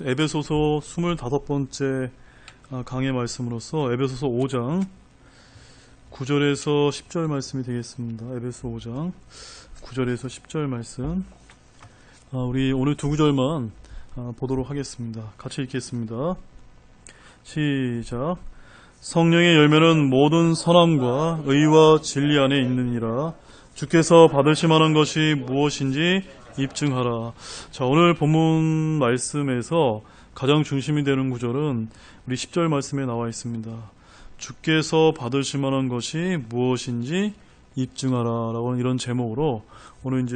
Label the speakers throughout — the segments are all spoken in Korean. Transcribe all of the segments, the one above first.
Speaker 1: 에베소서 25번째 강의 말씀으로서 에베소서 5장 9절에서 10절 말씀이 되겠습니다. 에베소 5장 9절에서 10절 말씀. 우리 오늘 두 구절만 보도록 하겠습니다. 같이 읽겠습니다. 시작. 성령의 열매는 모든 선함과 의와 진리 안에 있느니라. 주께서 받으실 만한 것이 무엇인지 입증하라. 자, 오늘 본문 말씀에서 가장 중심이 되는 구절은 우리 10절 말씀에 나와 있습니다. 주께서 받으실 만한 것이 무엇인지 입증하라 라고 하는 이런 제목으로 오늘 이제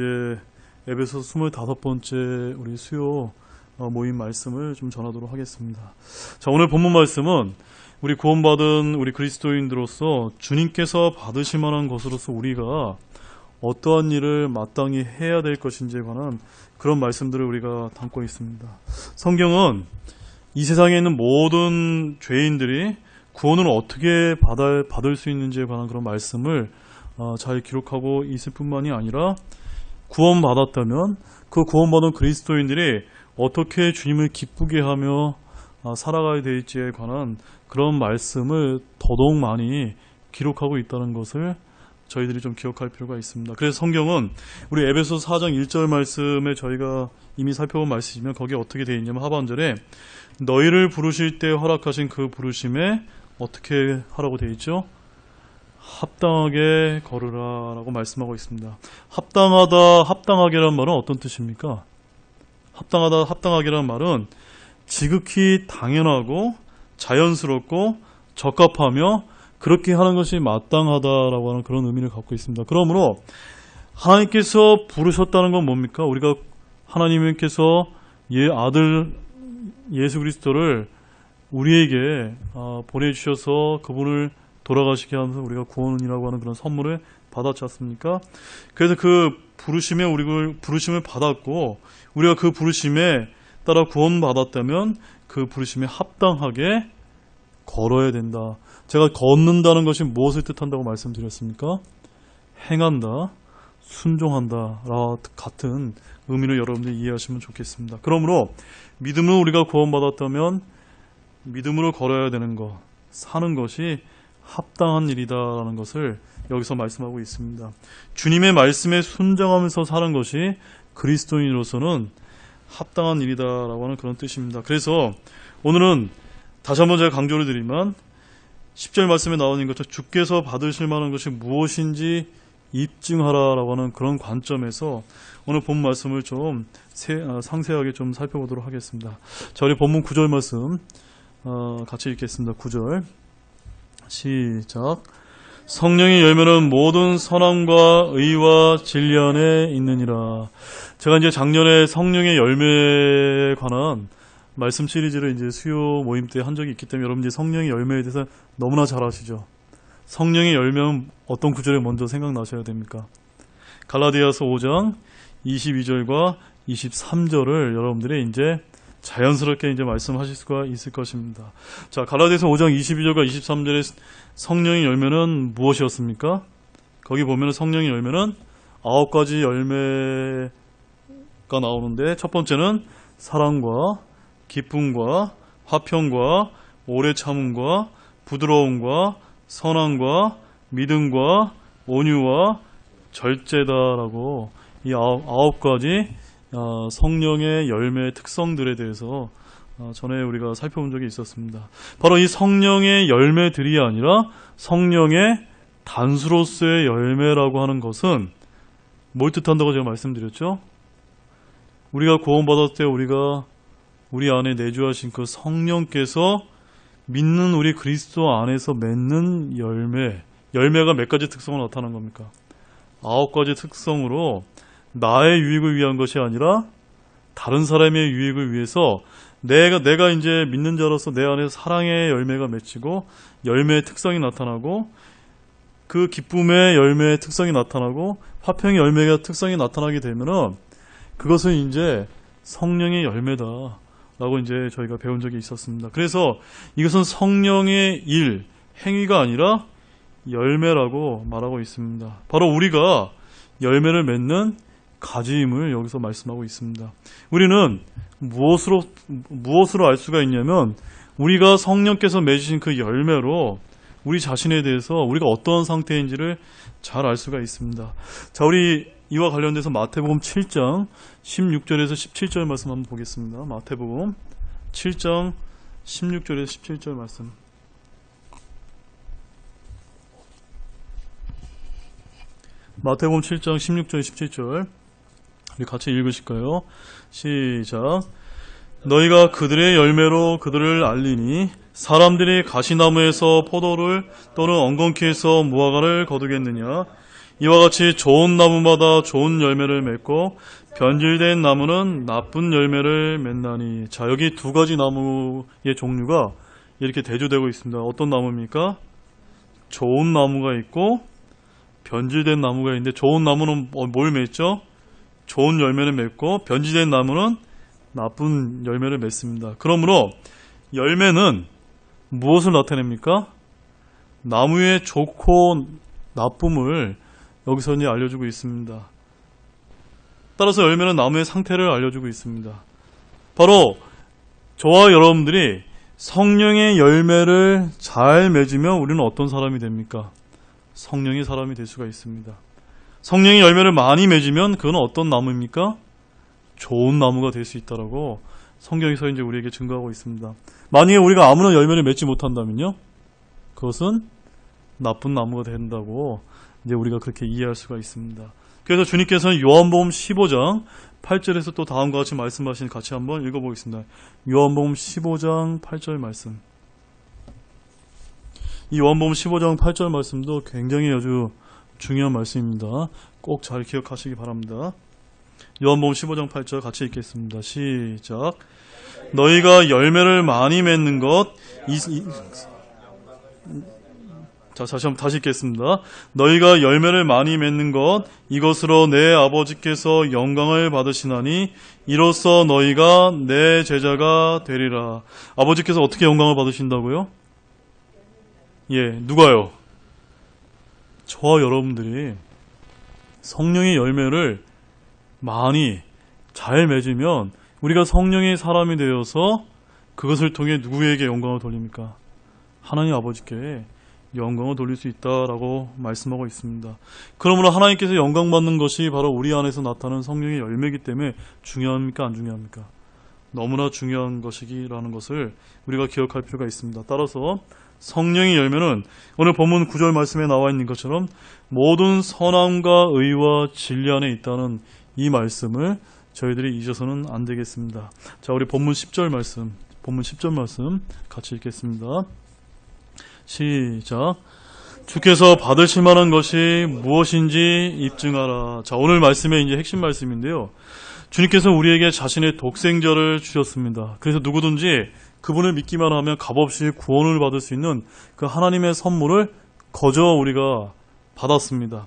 Speaker 1: 에베소 25번째 우리 수요 모임 말씀을 좀 전하도록 하겠습니다. 자, 오늘 본문 말씀은 우리 구원받은 우리 그리스도인들로서 주님께서 받으실 만한 것으로서 우리가 어떠한 일을 마땅히 해야 될 것인지에 관한 그런 말씀들을 우리가 담고 있습니다. 성경은 이 세상에 있는 모든 죄인들이 구원을 어떻게 받을 수 있는지에 관한 그런 말씀을 잘 기록하고 있을 뿐만이 아니라 구원받았다면 그 구원받은 그리스도인들이 어떻게 주님을 기쁘게 하며 살아가야 될지에 관한 그런 말씀을 더더욱 많이 기록하고 있다는 것을 저희들이 좀 기억할 필요가 있습니다. 그래서 성경은 우리 에베소 4장 1절 말씀에 저희가 이미 살펴본 말씀이면 거기에 어떻게 되어 있냐면 하반절에 너희를 부르실 때 허락하신 그 부르심에 어떻게 하라고 되어 있죠? 합당하게 걸으라 라고 말씀하고 있습니다. 합당하다, 합당하게란 말은 어떤 뜻입니까? 합당하다, 합당하게란 말은 지극히 당연하고 자연스럽고 적합하며 그렇게 하는 것이 마땅하다라고 하는 그런 의미를 갖고 있습니다. 그러므로 하나님께서 부르셨다는 건 뭡니까? 우리가 하나님께서 아들 예수 그리스도를 우리에게 보내주셔서 그분을 돌아가시게 하면서 우리가 구원이라고 하는 그런 선물을 받았지 않습니까? 그래서 그 부르심을 받았고 우리가 그 부르심에 따라 구원받았다면 그 부르심에 합당하게 걸어야 된다. 제가 걷는다는 것이 무엇을 뜻한다고 말씀드렸습니까? 행한다, 순종한다 같은 의미를 여러분들이 이해하시면 좋겠습니다. 그러므로 믿음으로 우리가 구원받았다면 믿음으로 걸어야 되는 것, 사는 것이 합당한 일이다라는 것을 여기서 말씀하고 있습니다. 주님의 말씀에 순종하면서 사는 것이 그리스도인으로서는 합당한 일이다라고 하는 그런 뜻입니다. 그래서 오늘은 다시 한번 제가 강조를 드리면 10절 말씀에 나오는 것처럼 주께서 받으실 만한 것이 무엇인지 입증하라라고 하는 그런 관점에서 오늘 본 말씀을 좀 상세하게 좀 살펴보도록 하겠습니다. 자, 우리 본문 9절 말씀 같이 읽겠습니다. 9절 시작. 성령의 열매는 모든 선함과 의와 진리 안에 있느니라. 제가 이제 작년에 성령의 열매에 관한 말씀 시리즈를 이제 수요 모임 때 한 적이 있기 때문에 여러분들이 성령의 열매에 대해서 너무나 잘 아시죠? 성령의 열매는 어떤 구절에 먼저 생각나셔야 됩니까? 갈라디아서 5장 22절과 23절을 여러분들이 이제 자연스럽게 이제 말씀하실 수가 있을 것입니다. 자, 갈라디아서 5장 22절과 23절의 성령의 열매는 무엇이었습니까? 거기 보면 성령의 열매는 9가지 열매가 나오는데 첫 번째는 사랑과 기쁨과 화평과 오래 참음과 부드러움과 선함과 믿음과 온유와 절제다라고 이 9가지 성령의 열매의 특성들에 대해서 전에 우리가 살펴본 적이 있었습니다. 바로 이 성령의 열매들이 아니라 성령의 단수로서의 열매라고 하는 것은 뭘 뜻한다고 제가 말씀드렸죠? 우리가 구원받았을 때 우리 안에 내주하신 그 성령께서 믿는 우리 그리스도 안에서 맺는 열매가 몇 가지 특성을 나타난 겁니까? 9가지 특성으로 나의 유익을 위한 것이 아니라 다른 사람의 유익을 위해서 내가 이제 믿는 자로서 내 안에서 사랑의 열매가 맺히고 열매의 특성이 나타나고 그 기쁨의 열매의 특성이 나타나고 화평의 열매의 특성이 나타나게 되면은 그것은 이제 성령의 열매다. 라고 이제 저희가 배운 적이 있었습니다. 그래서 이것은 성령의 일, 행위가 아니라 열매라고 말하고 있습니다. 바로 우리가 열매를 맺는 가지임을 여기서 말씀하고 있습니다. 우리는 무엇으로 알 수가 있냐면 우리가 성령께서 맺으신 그 열매로 우리 자신에 대해서 우리가 어떤 상태인지를 잘 알 수가 있습니다. 자, 우리 이와 관련돼서 마태복음 7장 16절에서 17절 말씀 한번 보겠습니다. 마태복음 7장 16절에서 17절 말씀. 마태복음 7장 16절 17절 우리 같이 읽으실까요? 시작. 너희가 그들의 열매로 그들을 알리니 사람들이 가시나무에서 포도를 또는 엉겅퀴에서 무화과를 거두겠느냐. 이와 같이 좋은 나무마다 좋은 열매를 맺고 변질된 나무는 나쁜 열매를 맺나니. 자, 여기 두 가지 나무의 종류가 이렇게 대조되고 있습니다. 어떤 나무입니까? 좋은 나무가 있고 변질된 나무가 있는데, 좋은 나무는 뭘 맺죠? 좋은 열매를 맺고 변질된 나무는 나쁜 열매를 맺습니다. 그러므로 열매는 무엇을 나타냅니까? 나무의 좋고 나쁨을 여기서 이제 알려주고 있습니다. 따라서 열매는 나무의 상태를 알려주고 있습니다. 바로 저와 여러분들이 성령의 열매를 잘 맺으면 우리는 어떤 사람이 됩니까? 성령의 사람이 될 수가 있습니다. 성령의 열매를 많이 맺으면 그건 어떤 나무입니까? 좋은 나무가 될 수 있다라고 성경에서 이제 우리에게 증거하고 있습니다. 만약에 우리가 아무런 열매를 맺지 못한다면요, 그것은 나쁜 나무가 된다고 이제 우리가 그렇게 이해할 수가 있습니다. 그래서 주님께서는 요한복음 15장 8절에서 또 다음과 같이 말씀하신, 같이 한번 읽어보겠습니다. 요한복음 15장 8절 말씀. 이 요한복음 15장 8절 말씀도 굉장히 아주 중요한 말씀입니다. 꼭 잘 기억하시기 바랍니다. 요한복음 15장 8절 같이 읽겠습니다. 시작. 너희가 열매를 많이 맺는 것, 자, 다시 읽겠습니다. 너희가 열매를 많이 맺는 것, 이것으로 내 아버지께서 영광을 받으시나니 이로써 너희가 내 제자가 되리라. 아버지께서 어떻게 영광을 받으신다고요? 예, 누가요? 저와 여러분들이 성령의 열매를 많이 잘 맺으면 우리가 성령의 사람이 되어서 그것을 통해 누구에게 영광을 돌립니까? 하나님 아버지께 영광을 돌릴 수 있다라고 말씀하고 있습니다. 그러므로 하나님께서 영광 받는 것이 바로 우리 안에서 나타나는 성령의 열매이기 때문에 중요합니까? 안 중요합니까? 너무나 중요한 것이라는 것을 우리가 기억할 필요가 있습니다. 따라서 성령의 열매는 오늘 본문 9절 말씀에 나와 있는 것처럼 모든 선함과 의와 진리 안에 있다는 이 말씀을 저희들이 잊어서는 안 되겠습니다. 자, 우리 본문 10절 말씀 같이 읽겠습니다. 시작. 주께서 받으실 만한 것이 무엇인지 입증하라. 자, 오늘 말씀의 이제 핵심 말씀인데요. 주님께서 우리에게 자신의 독생자를 주셨습니다. 그래서 누구든지 그분을 믿기만 하면 값없이 구원을 받을 수 있는 그 하나님의 선물을 거저 우리가 받았습니다.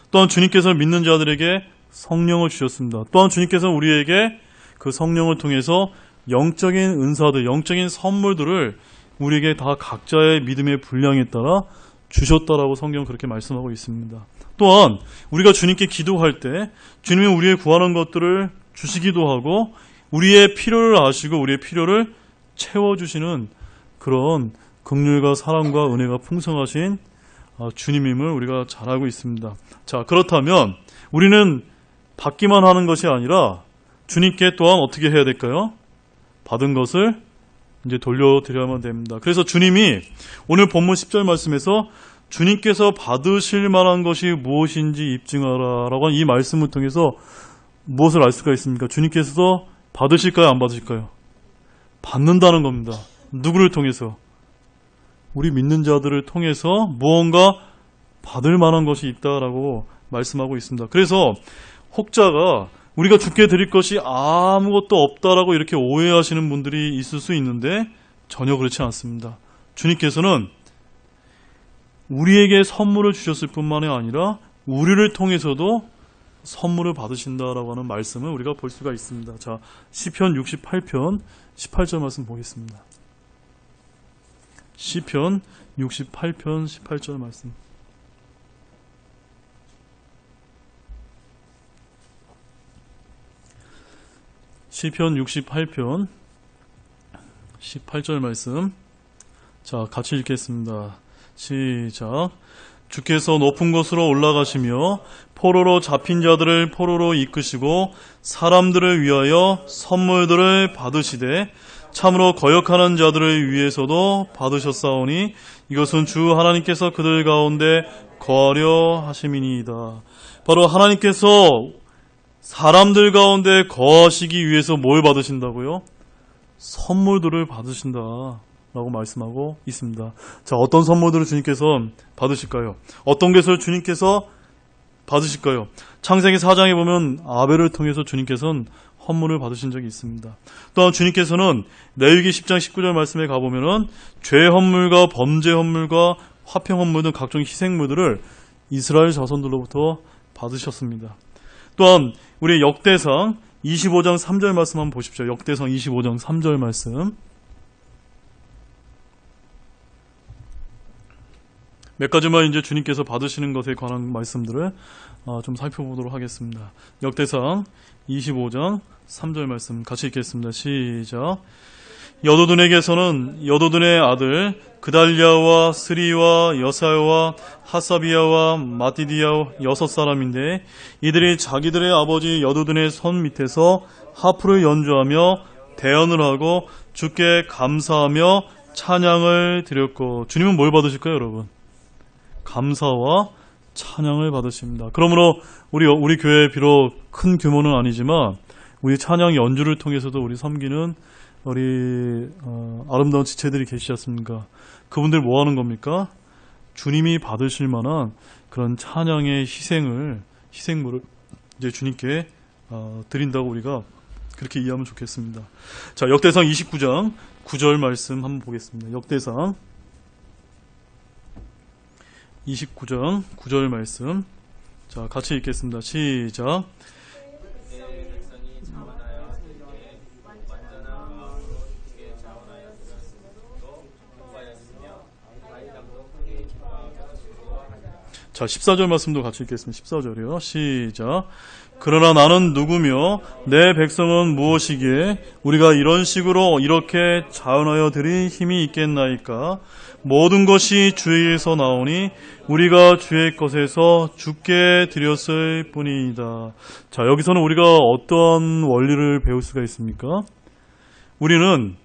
Speaker 1: 또한 주님께서 믿는 자들에게 성령을 주셨습니다. 또한 주님께서 우리에게 그 성령을 통해서 영적인 은사들, 영적인 선물들을 우리에게 다 각자의 믿음의 분량에 따라 주셨다라고 성경은 그렇게 말씀하고 있습니다. 또한 우리가 주님께 기도할 때 주님이 우리의 구하는 것들을 주시기도 하고 우리의 필요를 아시고 우리의 필요를 채워주시는 그런 긍휼과 사랑과 은혜가 풍성하신 주님임을 우리가 잘 알고 있습니다. 자, 그렇다면 우리는 받기만 하는 것이 아니라 주님께 또한 어떻게 해야 될까요? 받은 것을 이제 돌려드려야만 됩니다. 그래서 주님이 오늘 본문 10절 말씀에서 주님께서 받으실 만한 것이 무엇인지 입증하라 라고 하는 이 말씀을 통해서 무엇을 알 수가 있습니까? 주님께서 받으실까요? 안 받으실까요? 받는다는 겁니다. 누구를 통해서? 우리 믿는 자들을 통해서 무언가 받을 만한 것이 있다라고 말씀하고 있습니다. 그래서 혹자가 우리가 주께 드릴 것이 아무것도 없다라고 이렇게 오해하시는 분들이 있을 수 있는데 전혀 그렇지 않습니다. 주님께서는 우리에게 선물을 주셨을 뿐만이 아니라 우리를 통해서도 선물을 받으신다라고 하는 말씀을 우리가 볼 수가 있습니다. 자, 시편 68편 18절 말씀 보겠습니다. 시편 68편 18절 말씀. 시편 68편 18절 말씀. 자, 같이 읽겠습니다. 시작. 주께서 높은 곳으로 올라가시며 포로로 잡힌 자들을 포로로 이끄시고 사람들을 위하여 선물들을 받으시되 참으로 거역하는 자들을 위해서도 받으셨사오니 이것은 주 하나님께서 그들 가운데 거하려 하심이니이다. 바로 하나님께서 사람들 가운데 거하시기 위해서 뭘 받으신다고요? 선물들을 받으신다 라고 말씀하고 있습니다. 자, 어떤 선물들을 주님께서 받으실까요? 어떤 것을 주님께서 받으실까요? 창세기 4장에 보면 아벨을 통해서 주님께서는 헌물을 받으신 적이 있습니다. 또한 주님께서는 레위기 10장 19절 말씀에 가보면은 죄 헌물과 범죄 헌물과 화평 헌물 등 각종 희생물들을 이스라엘 자손들로부터 받으셨습니다. 또한 우리 역대상 25장 3절 말씀 한번 보십시오. 역대상 25장 3절 말씀. 몇 가지만 이제 주님께서 받으시는 것에 관한 말씀들을 좀 살펴보도록 하겠습니다. 역대상 25장 3절 말씀 같이 읽겠습니다. 시작. 여도둔에게서는 여도둔의 아들 그달리아와 스리와 여사야와 하사비야와 마띠디야 6사람인데 이들이 자기들의 아버지 여도둔의 손 밑에서 하프를 연주하며 대언을 하고 주께 감사하며 찬양을 드렸고. 주님은 뭘 받으실까요, 여러분? 감사와 찬양을 받으십니다. 그러므로 우리 교회 비록 큰 규모는 아니지만 우리 찬양 연주를 통해서도 우리 섬기는 우리 아름다운 지체들이 계시지 않습니까? 그분들 뭐 하는 겁니까? 주님이 받으실 만한 그런 찬양의 희생물을 이제 주님께 드린다고 우리가 그렇게 이해하면 좋겠습니다. 자, 역대상 29장 9절 말씀 한번 보겠습니다. 역대상 29장 9절 말씀. 자, 같이 읽겠습니다. 시작. 자, 14절 말씀도 같이 읽겠습니다. 14절이요. 시작. 그러나 나는 누구며 내 백성은 무엇이기에 우리가 이런 식으로 이렇게 자원하여 드릴 힘이 있겠나이까? 모든 것이 주에게서 나오니 우리가 주의 것에서 주께 드렸을 뿐이다. 자, 여기서는 우리가 어떤 원리를 배울 수가 있습니까? 우리는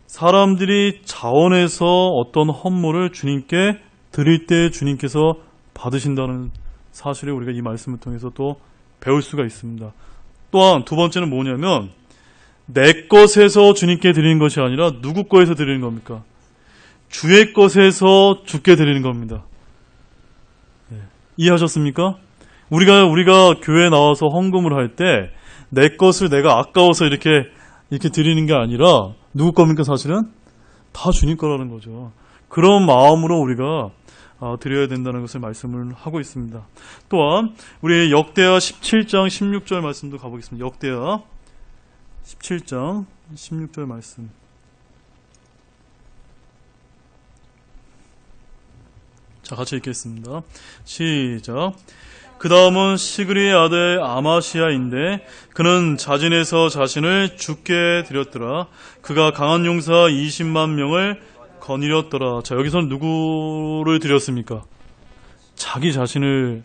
Speaker 1: 사람들이 자원해서 어떤 헌물을 주님께 드릴 때 주님께서 받으신다는 사실을 우리가 이 말씀을 통해서 또 배울 수가 있습니다. 또한 두 번째는 뭐냐면 내 것에서 주님께 드리는 것이 아니라 누구 거에서 드리는 겁니까? 주의 것에서 주께 드리는 겁니다. 네. 이해하셨습니까? 우리가 교회에 나와서 헌금을 할 때 내 것을 내가 아까워서 이렇게 드리는 게 아니라 누구 겁니까? 사실은 다 주님 거라는 거죠. 그런 마음으로 우리가 드려야 된다는 것을 말씀을 하고 있습니다. 또한 우리 역대하 17장 16절 말씀도 가보겠습니다. 역대하 17장 16절 말씀. 자, 같이 읽겠습니다. 시작. 그 다음은 시그리의 아들 아마시아인데 그는 자진해서 자신을 주께 드렸더라. 그가 강한 용사 20만 명을 거느렸더라. 자, 여기서는 누구를 드렸습니까? 자기 자신을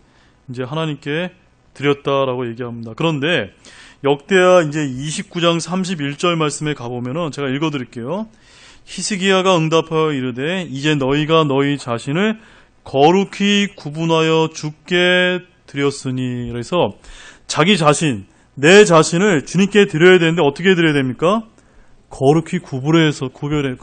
Speaker 1: 이제 하나님께 드렸다라고 얘기합니다. 그런데 역대하 이제 29장 31절 말씀에 가보면은 제가 읽어드릴게요. 히스기야가 응답하여 이르되 이제 너희가 너희 자신을 거룩히 구분하여 주께 드렸으니. 그래서 자기 자신, 내 자신을 주님께 드려야 되는데 어떻게 드려야 됩니까? 거룩히 구분해서 구별해서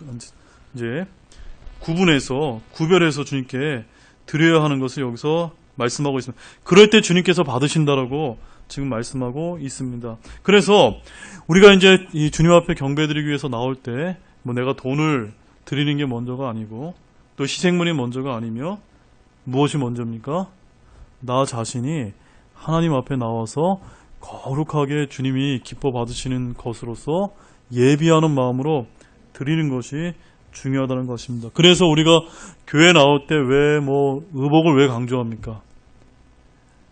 Speaker 1: 주님께 드려야 하는 것을 여기서 말씀하고 있습니다. 그럴 때 주님께서 받으신다라고 지금 말씀하고 있습니다. 그래서 우리가 이제 이 주님 앞에 경배드리기 위해서 나올 때 뭐 내가 돈을 드리는 게 먼저가 아니고 또 희생물이 먼저가 아니며 무엇이 먼저입니까? 나 자신이 하나님 앞에 나와서 거룩하게 주님이 기뻐 받으시는 것으로서 예비하는 마음으로 드리는 것이 중요하다는 것입니다. 그래서 우리가 교회 나올 때 왜 의복을 왜 강조합니까?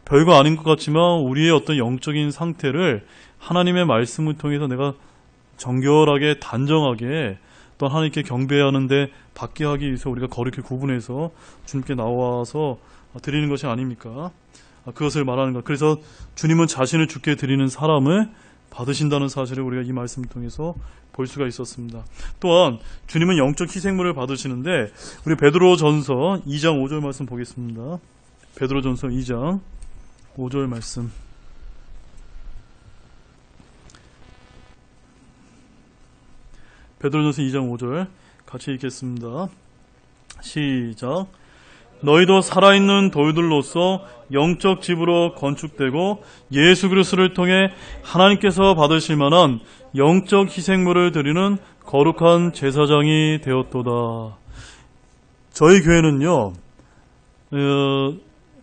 Speaker 1: 별거 아닌 것 같지만 우리의 어떤 영적인 상태를 하나님의 말씀을 통해서 내가 정결하게 단정하게 또 하나님께 경배하는데 받게 하기 위해서 우리가 거룩히 구분해서 주님께 나와서 드리는 것이 아닙니까? 그것을 말하는 것. 그래서 주님은 자신을 주께 드리는 사람을 받으신다는 사실을 우리가 이 말씀을 통해서 볼 수가 있었습니다. 또한 주님은 영적 희생물을 받으시는데 우리 베드로전서 2장 5절 말씀 보겠습니다. 베드로전서 2장 5절 말씀. 베드로전서 2장 5절 같이 읽겠습니다. 시작. 너희도 살아있는 돌들로서 영적 집으로 건축되고 예수 그리스도를 통해 하나님께서 받으실 만한 영적 희생물을 드리는 거룩한 제사장이 되었도다. 저희 교회는요,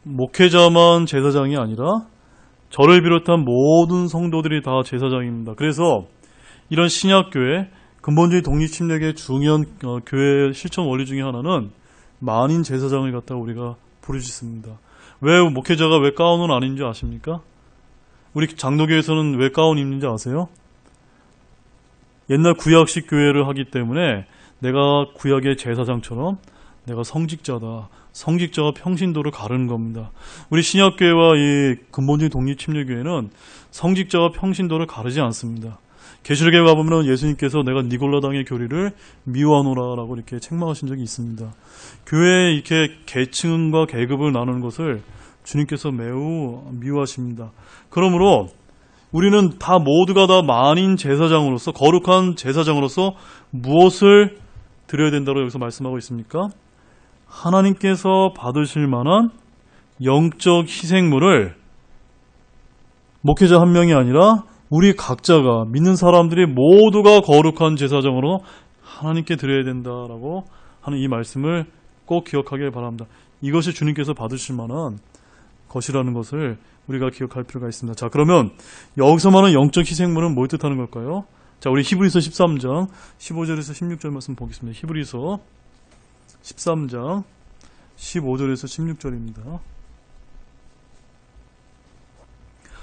Speaker 1: 목회자만 제사장이 아니라 저를 비롯한 모든 성도들이 다 제사장입니다. 그래서 이런 신약교회, 근본주의 독립침략의 중요한 교회 실천 원리 중에 하나는 만인 제사장을 갖다가 우리가 부르짖습니다. 왜 목회자가 왜 가운은 안 입는지 아십니까? 우리 장로교에서는 왜 가운 입는지 아세요? 옛날 구약식 교회를 하기 때문에 내가 구약의 제사장처럼 내가 성직자다. 성직자가 평신도를 가르는 겁니다. 우리 신약교회와 이 근본주의 독립침략교회는 성직자가 평신도를 가르지 않습니다. 계시록에 가보면 예수님께서 내가 니골라당의 교리를 미워하노라라고 이렇게 책망하신 적이 있습니다. 교회에 이렇게 계층과 계급을 나누는 것을 주님께서 매우 미워하십니다. 그러므로 우리는 다 모두가 다 만인 제사장으로서 거룩한 제사장으로서 무엇을 드려야 된다고 여기서 말씀하고 있습니까? 하나님께서 받으실 만한 영적 희생물을 목회자 한 명이 아니라 우리 각자가 믿는 사람들이 모두가 거룩한 제사장으로 하나님께 드려야 된다라고 하는 이 말씀을 꼭 기억하길 바랍니다. 이것이 주님께서 받으실 만한 것이라는 것을 우리가 기억할 필요가 있습니다. 자, 그러면 여기서 말하는 영적 희생물은 뭘 뜻하는 걸까요? 자, 우리 히브리서 13장 15절에서 16절 말씀 보겠습니다. 히브리서 13장 15절에서 16절입니다.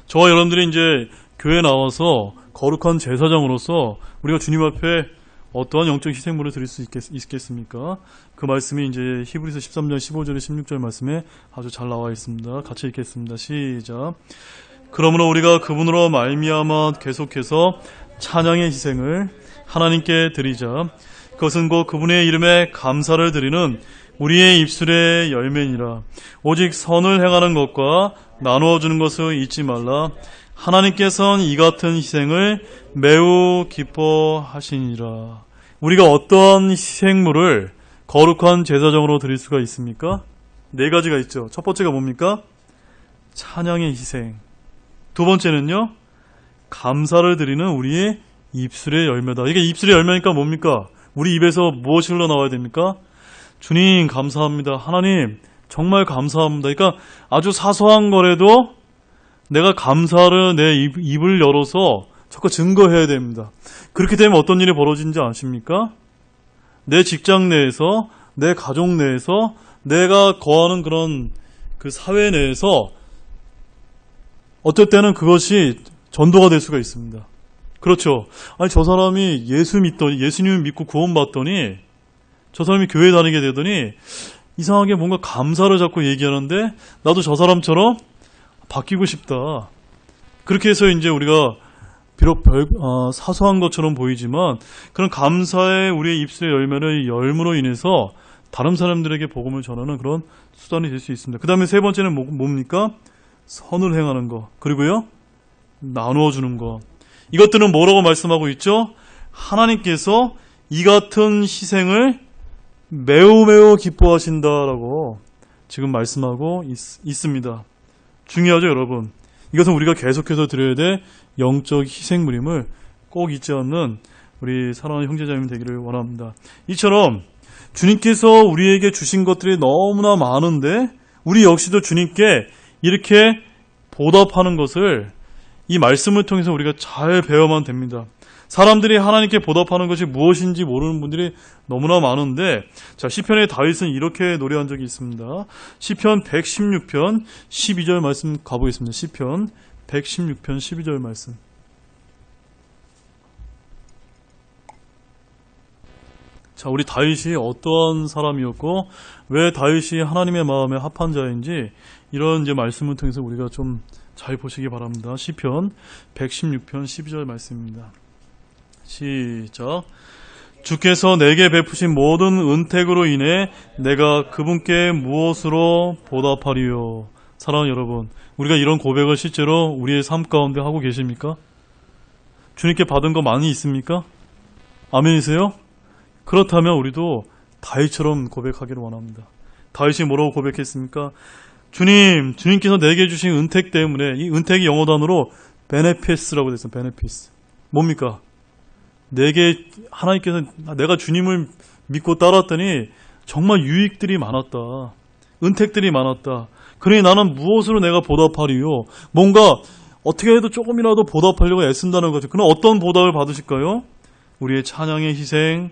Speaker 1: 저와 여러분들이 이제 교회에 나와서 거룩한 제사장으로서 우리가 주님 앞에 어떠한 영적 희생물을 드릴 수 있겠습니까? 그 말씀이 이제 히브리서 13장 15절에 16절 말씀에 아주 잘 나와 있습니다. 같이 읽겠습니다. 시작. 그러므로 우리가 그분으로 말미암아 계속해서 찬양의 희생을 하나님께 드리자. 그것은 곧 그분의 이름에 감사를 드리는 우리의 입술의 열매니라. 오직 선을 행하는 것과 나누어 주는 것을 잊지 말라. 하나님께서는 이 같은 희생을 매우 기뻐하시니라. 우리가 어떠한 희생물을 거룩한 제사장으로 드릴 수가 있습니까? 네 가지가 있죠. 첫 번째가 뭡니까? 찬양의 희생. 두 번째는요, 감사를 드리는 우리의 입술의 열매다. 이게 입술의 열매니까 뭡니까? 우리 입에서 무엇이 흘러나와야 됩니까? 주님 감사합니다. 하나님 정말 감사합니다. 그러니까 아주 사소한 거라도 내가 감사를 내 입을 열어서 자꾸 증거해야 됩니다. 그렇게 되면 어떤 일이 벌어지는지 아십니까? 내 직장 내에서, 내 가족 내에서, 내가 거하는 그런 그 사회 내에서 어떨 때는 그것이 전도가 될 수가 있습니다. 그렇죠. 아니 저 사람이 예수님을 믿고 구원받더니 저 사람이 교회 다니게 되더니 이상하게 뭔가 감사를 자꾸 얘기하는데 나도 저 사람처럼 바뀌고 싶다. 그렇게 해서 이제 우리가 비록 사소한 것처럼 보이지만 그런 감사의 우리의 입술의 열매를 열므로 인해서 다른 사람들에게 복음을 전하는 그런 수단이 될 수 있습니다. 그 다음에 세 번째는 뭡니까? 선을 행하는 것. 그리고요, 나누어 주는 것. 이것들은 뭐라고 말씀하고 있죠? 하나님께서 이 같은 희생을 매우 기뻐하신다라고 지금 말씀하고 있습니다. 중요하죠, 여러분. 이것은 우리가 계속해서 드려야 될 영적 희생물임을 꼭 잊지 않는 우리 사랑하는 형제자매님 되기를 원합니다. 이처럼 주님께서 우리에게 주신 것들이 너무나 많은데 우리 역시도 주님께 이렇게 보답하는 것을 이 말씀을 통해서 우리가 잘 배워만 됩니다. 사람들이 하나님께 보답하는 것이 무엇인지 모르는 분들이 너무나 많은데, 자, 시편의 다윗은 이렇게 노래한 적이 있습니다. 시편 116편 12절 말씀 가보겠습니다. 시편 116편 12절 말씀. 자, 우리 다윗이 어떠한 사람이었고 왜 다윗이 하나님의 마음에 합한 자인지 이런 이제 말씀을 통해서 우리가 좀 잘 보시기 바랍니다. 시편 116편 12절 말씀입니다. 시작. 주께서 내게 베푸신 모든 은택으로 인해 내가 그분께 무엇으로 보답하리요. 사랑하는 여러분, 우리가 이런 고백을 실제로 우리의 삶 가운데 하고 계십니까? 주님께 받은 거 많이 있습니까? 아멘이세요? 그렇다면 우리도 다윗처럼 고백하기를 원합니다. 다윗이 뭐라고 고백했습니까? 주님께서 내게 주신 은택 때문에, 이 은택이 영어 단어로 베네피스라고 됐어요. 베네피스. 뭡니까? 하나님께서 내가 주님을 믿고 따랐더니 정말 유익들이 많았다. 은택들이 많았다. 그러니 나는 무엇으로 내가 보답하리요? 뭔가 어떻게 해도 조금이라도 보답하려고 애쓴다는 거죠. 그럼 어떤 보답을 받으실까요? 우리의 찬양의 희생,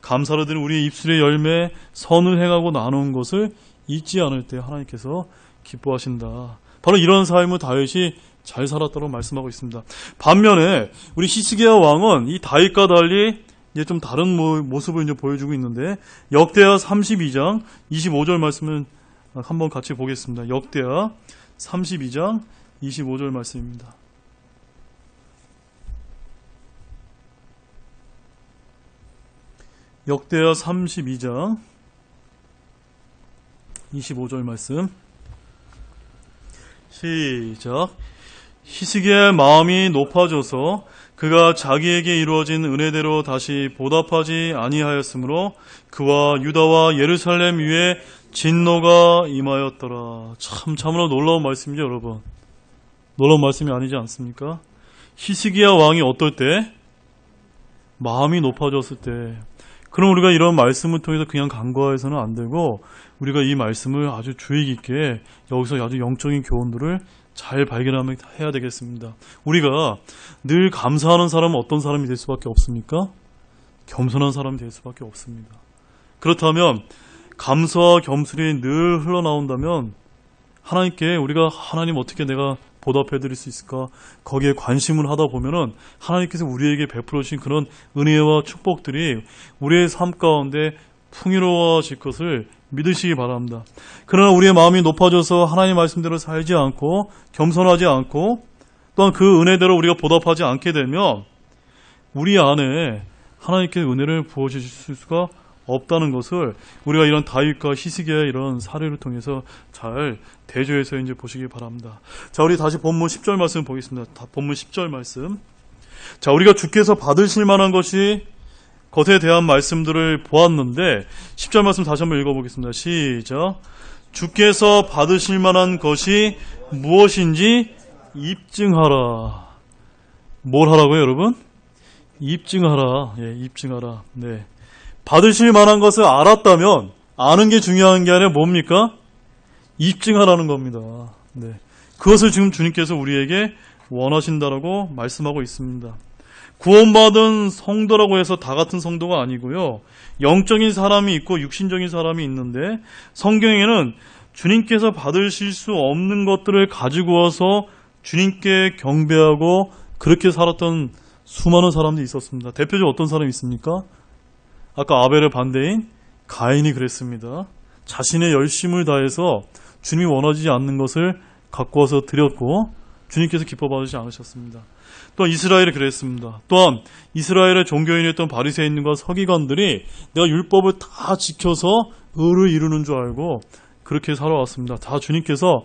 Speaker 1: 감사로 드린 우리의 입술의 열매, 선을 행하고 나누는 것을 잊지 않을 때 하나님께서 기뻐하신다. 바로 이런 삶을 다윗이 잘 살았다고 말씀하고 있습니다. 반면에 우리 히스기야 왕은 이 다윗과 달리 이제 좀 다른 모습을 이제 보여주고 있는데, 역대하 32장 25절 말씀을 한번 같이 보겠습니다. 역대하 32장 25절 말씀입니다. 역대하 32장 25절 말씀 시작. 히스기야의 마음이 높아져서 그가 자기에게 이루어진 은혜대로 다시 보답하지 아니하였으므로 그와 유다와 예루살렘 위에 진노가 임하였더라. 참으로 놀라운 말씀이죠, 여러분. 놀라운 말씀이 아니지 않습니까? 히스기야 왕이 어떨 때? 마음이 높아졌을 때. 그럼 우리가 이런 말씀을 통해서 그냥 간과해서는 안 되고, 우리가 이 말씀을 아주 주의 깊게 여기서 아주 영적인 교훈들을 잘 발견하면 해야 되겠습니다. 우리가 늘 감사하는 사람은 어떤 사람이 될 수밖에 없습니까? 겸손한 사람이 될 수밖에 없습니다. 그렇다면 감사와 겸손이 늘 흘러나온다면 하나님께 우리가 하나님 어떻게 내가 보답해 드릴 수 있을까? 거기에 관심을 하다 보면은 하나님께서 우리에게 베풀어 주신 그런 은혜와 축복들이 우리의 삶 가운데 풍요로워질 것을 믿으시기 바랍니다. 그러나 우리의 마음이 높아져서 하나님 말씀대로 살지 않고 겸손하지 않고 또한 그 은혜대로 우리가 보답하지 않게 되면 우리 안에 하나님께 은혜를 부어주실 수가 없다는 것을 우리가 이런 다윗과 히스기야의 이런 사례를 통해서 잘 대조해서 이제 보시기 바랍니다. 자, 우리 다시 본문 10절 말씀 보겠습니다. 본문 10절 말씀. 자, 우리가 주께서 받으실 만한 것이 것에 대한 말씀들을 보았는데 10절 말씀 다시 한번 읽어보겠습니다. 시작. 주께서 받으실 만한 것이 무엇인지 입증하라. 뭘 하라고요, 여러분? 입증하라. 예, 입증하라. 네. 받으실 만한 것을 알았다면 아는 게 중요한 게 아니라 뭡니까? 입증하라는 겁니다. 네. 그것을 지금 주님께서 우리에게 원하신다라고 말씀하고 있습니다. 구원받은 성도라고 해서 다 같은 성도가 아니고요. 영적인 사람이 있고 육신적인 사람이 있는데 성경에는 주님께서 받으실 수 없는 것들을 가지고 와서 주님께 경배하고 그렇게 살았던 수많은 사람들이 있었습니다. 대표적으로 어떤 사람이 있습니까? 아까 아벨의 반대인 가인이 그랬습니다. 자신의 열심을 다해서 주님이 원하지 않는 것을 갖고 와서 드렸고 주님께서 기뻐 받으시지 않으셨습니다. 또한 이스라엘이 그랬습니다. 또한 이스라엘의 종교인이었던 바리새인과 서기관들이 내가 율법을 다 지켜서 의를 이루는 줄 알고 그렇게 살아왔습니다. 다 주님께서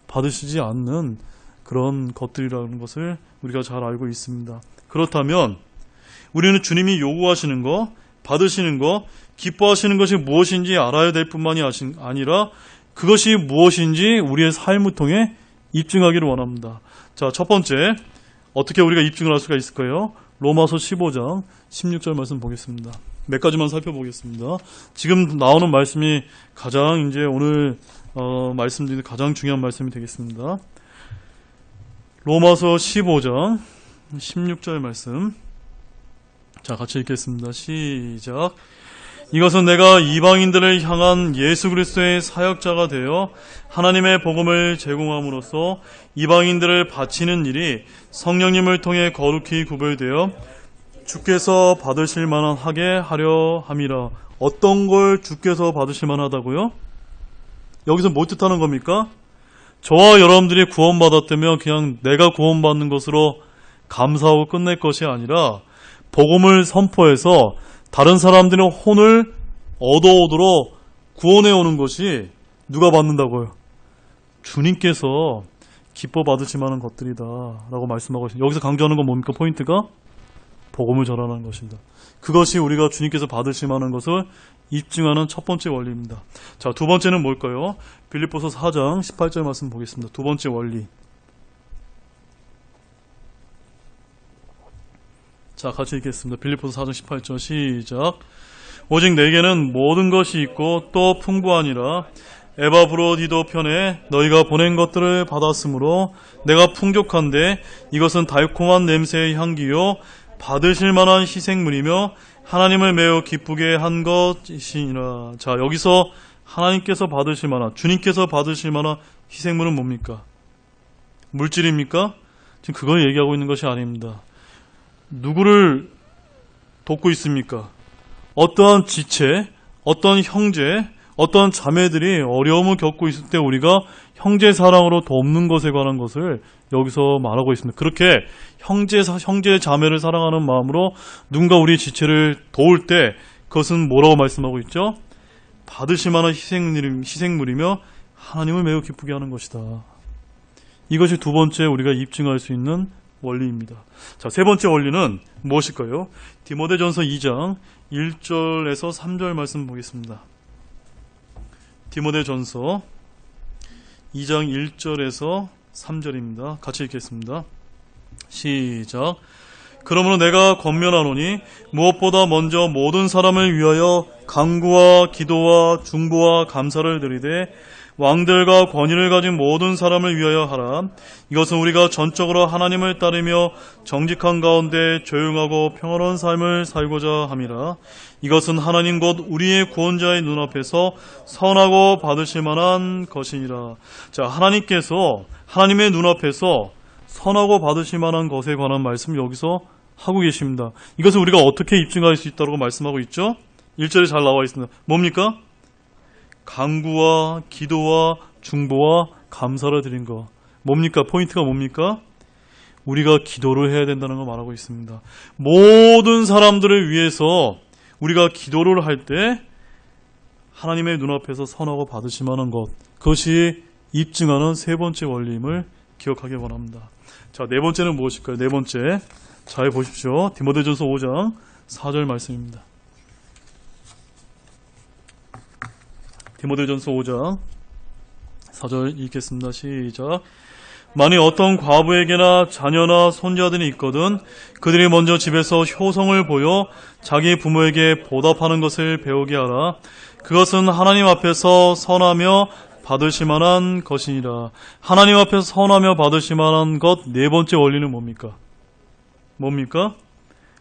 Speaker 1: 받으시지 않는 그런 것들이라는 것을 우리가 잘 알고 있습니다. 그렇다면 우리는 주님이 요구하시는 것, 받으시는 것, 기뻐하시는 것이 무엇인지 알아야 될 뿐만이 아니라 그것이 무엇인지 우리의 삶을 통해 입증하기를 원합니다. 자, 첫 번째, 어떻게 우리가 입증을 할 수가 있을까요? 로마서 15장 16절 말씀 보겠습니다. 몇 가지만 살펴보겠습니다. 지금 나오는 말씀이 가장 이제 오늘 말씀드리는 가장 중요한 말씀이 되겠습니다. 로마서 15장 16절 말씀 자, 같이 읽겠습니다. 시작. 이것은 내가 이방인들을 향한 예수 그리스도의 사역자가 되어 하나님의 복음을 제공함으로써 이방인들을 바치는 일이 성령님을 통해 거룩히 구별되어 주께서 받으실 만하게 하려 함이라. 어떤 걸 주께서 받으실 만하다고요? 여기서 뭐 뜻하는 겁니까? 저와 여러분들이 구원받았다면 그냥 내가 구원받는 것으로 감사하고 끝낼 것이 아니라 복음을 선포해서 다른 사람들의 혼을 얻어오도록 구원해 오는 것이 누가 받는다고요? 주님께서 기뻐 받으실 만한 것들이다 라고 말씀하고 있습니다. 여기서 강조하는 건 뭡니까? 포인트가 복음을 전하는 것입니다. 그것이 우리가 주님께서 받으실 만한 것을 입증하는 첫 번째 원리입니다. 자, 두 번째는 뭘까요? 빌립보서 4장 18절 말씀 보겠습니다. 두 번째 원리. 자, 같이 읽겠습니다. 빌립보서 4장 18절 시작. 오직 내게는 모든 것이 있고 또 풍부하니라. 에바브로디도 편에 너희가 보낸 것들을 받았으므로 내가 풍족한데 이것은 달콤한 냄새의 향기요 받으실 만한 희생물이며 하나님을 매우 기쁘게 한 것이니라. 자, 여기서 하나님께서 받으실 만한, 주님께서 받으실 만한 희생물은 뭡니까? 물질입니까? 지금 그걸 얘기하고 있는 것이 아닙니다. 누구를 돕고 있습니까? 어떠한 지체, 어떤 형제, 어떤 자매들이 어려움을 겪고 있을 때 우리가 형제 사랑으로 돕는 것에 관한 것을 여기서 말하고 있습니다. 그렇게 형제 자매를 사랑하는 마음으로 누군가 우리 지체를 도울 때 그것은 뭐라고 말씀하고 있죠? 받으실 만한 희생물이며 하나님을 매우 기쁘게 하는 것이다. 이것이 두 번째 우리가 입증할 수 있는 원리입니다. 자, 세 번째 원리는 무엇일까요? 디모데전서 2장 1절에서 3절 말씀 보겠습니다. 디모데전서 2장 1절에서 3절입니다. 같이 읽겠습니다. 시작. 그러므로 내가 권면하노니 무엇보다 먼저 모든 사람을 위하여 간구와 기도와 중보와 감사를 드리되 왕들과 권위를 가진 모든 사람을 위하여 하라. 이것은 우리가 전적으로 하나님을 따르며 정직한 가운데 조용하고 평화로운 삶을 살고자 함이라. 이것은 하나님 곧 우리의 구원자의 눈앞에서 선하고 받으실 만한 것이니라. 자, 하나님께서 하나님의 눈앞에서 선하고 받으실 만한 것에 관한 말씀 여기서 하고 계십니다. 이것을 우리가 어떻게 입증할 수 있다고 말씀하고 있죠? 1절에 잘 나와 있습니다. 뭡니까? 간구와 기도와 중보와 감사를 드린 것. 뭡니까? 포인트가 뭡니까? 우리가 기도를 해야 된다는 걸 말하고 있습니다. 모든 사람들을 위해서 우리가 기도를 할 때 하나님의 눈앞에서 선하고 받으실 만한 것, 그것이 입증하는 세 번째 원리임을 기억하기 원합니다. 자, 네 번째는 무엇일까요? 네 번째, 잘 보십시오. 디모데전서 5장 4절 말씀입니다. 디모데전서 5장 4절 읽겠습니다. 시작. 만일 어떤 과부에게나 자녀나 손자들이 있거든 그들이 먼저 집에서 효성을 보여 자기 부모에게 보답하는 것을 배우게 하라. 그것은 하나님 앞에서 선하며 받으실 만한 것이니라. 하나님 앞에서 선하며 받으실 만한 것 네 번째 원리는 뭡니까?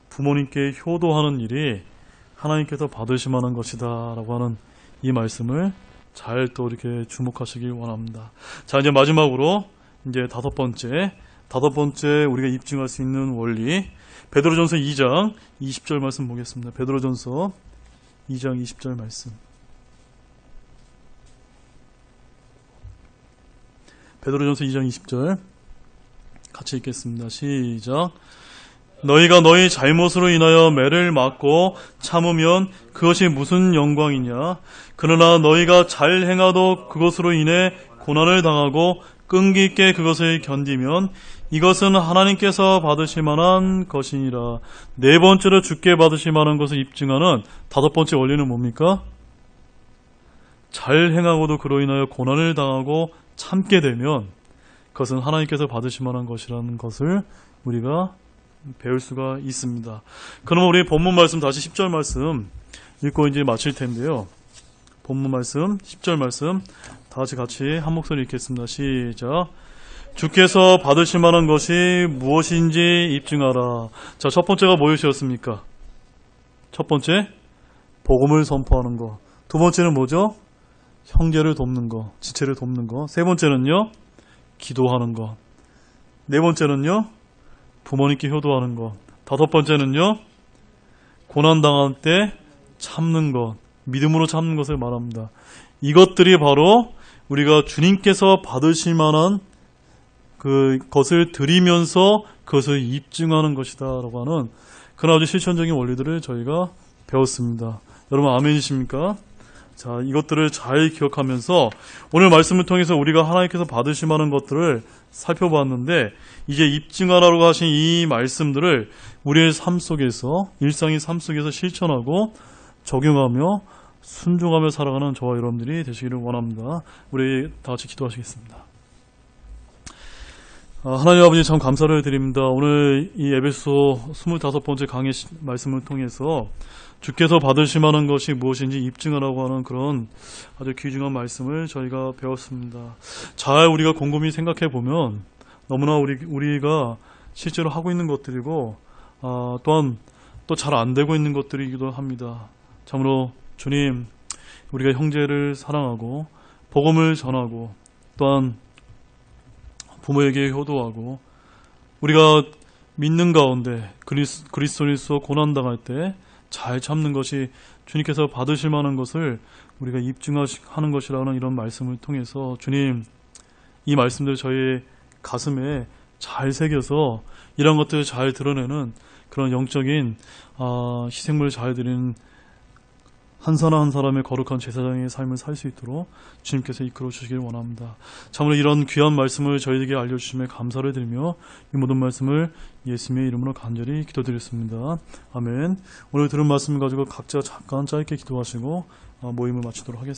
Speaker 1: 부모님께 효도하는 일이 하나님께서 받으실 만한 것이다 라고 하는 이 말씀을 잘 또 이렇게 주목하시길 원합니다. 자, 이제 마지막으로 이제 다섯 번째 우리가 입증할 수 있는 원리, 베드로전서 2장 20절 말씀 보겠습니다. 베드로전서 2장 20절 말씀. 베드로전서 2장 20절 같이 읽겠습니다. 시작. 너희가 너희 잘못으로 인하여 매를 맞고 참으면 그것이 무슨 영광이냐? 그러나 너희가 잘 행하도 그것으로 인해 고난을 당하고 끈기 있게 그것을 견디면 이것은 하나님께서 받으실 만한 것이니라. 네 번째로 주께 받으실 만한 것을 입증하는 다섯 번째 원리는 뭡니까? 잘 행하고도 그로 인하여 고난을 당하고 참게 되면 그것은 하나님께서 받으실 만한 것이라는 것을 우리가 배울 수가 있습니다. 그럼 우리 본문 말씀 다시 10절 말씀 읽고 이제 마칠 텐데요. 본문 말씀 10절 말씀 다 같이 한 목소리 읽겠습니다. 시작. 주께서 받으실 만한 것이 무엇인지 입증하라. 자, 첫 번째가 무엇이었습니까? 첫 번째, 복음을 선포하는 것. 두 번째는 뭐죠? 형제를 돕는 것, 지체를 돕는 것. 세 번째는요, 기도하는 것. 네 번째는요, 부모님께 효도하는 것. 다섯 번째는요, 고난당할 때 참는 것, 믿음으로 참는 것을 말합니다. 이것들이 바로 우리가 주님께서 받으실 만한 그것을 드리면서 그것을 입증하는 것이다 라고 하는 그런 아주 실천적인 원리들을 저희가 배웠습니다. 여러분 아멘이십니까? 자, 이것들을 잘 기억하면서 오늘 말씀을 통해서 우리가 하나님께서 받으실 만한 것들을 살펴봤는데, 이제 입증하라고 하신 이 말씀들을 우리의 삶 속에서, 일상의 삶 속에서 실천하고 적용하며 순종하며 살아가는 저와 여러분들이 되시기를 원합니다. 우리 다 같이 기도하시겠습니다. 하나님 아버지 참 감사를 드립니다. 오늘 이 에베소 25번째 강의 말씀을 통해서 주께서 받으실 만한 것이 무엇인지 입증하라고 하는 그런 아주 귀중한 말씀을 저희가 배웠습니다. 잘 우리가 곰곰이 생각해 보면 너무나 우리가 실제로 하고 있는 것들이고, 또한 또 잘 안 되고 있는 것들이기도 합니다. 참으로 주님, 우리가 형제를 사랑하고 복음을 전하고 또한 부모에게 효도하고 우리가 믿는 가운데 그리스도인으로서 고난당할 때 잘 참는 것이 주님께서 받으실 만한 것을 우리가 입증하는 것이라는 이런 말씀을 통해서 주님, 이 말씀들 저희의 가슴에 잘 새겨서 이런 것들을 잘 드러내는 그런 영적인 희생물을 잘 드리는 한 사람 한 사람의 거룩한 제사장의 삶을 살 수 있도록 주님께서 이끌어 주시길 원합니다. 참으로 이런 귀한 말씀을 저희에게 알려주심에 감사를 드리며 이 모든 말씀을 예수님의 이름으로 간절히 기도드렸습니다. 아멘. 오늘 들은 말씀을 가지고 각자 잠깐 짧게 기도하시고 모임을 마치도록 하겠습니다.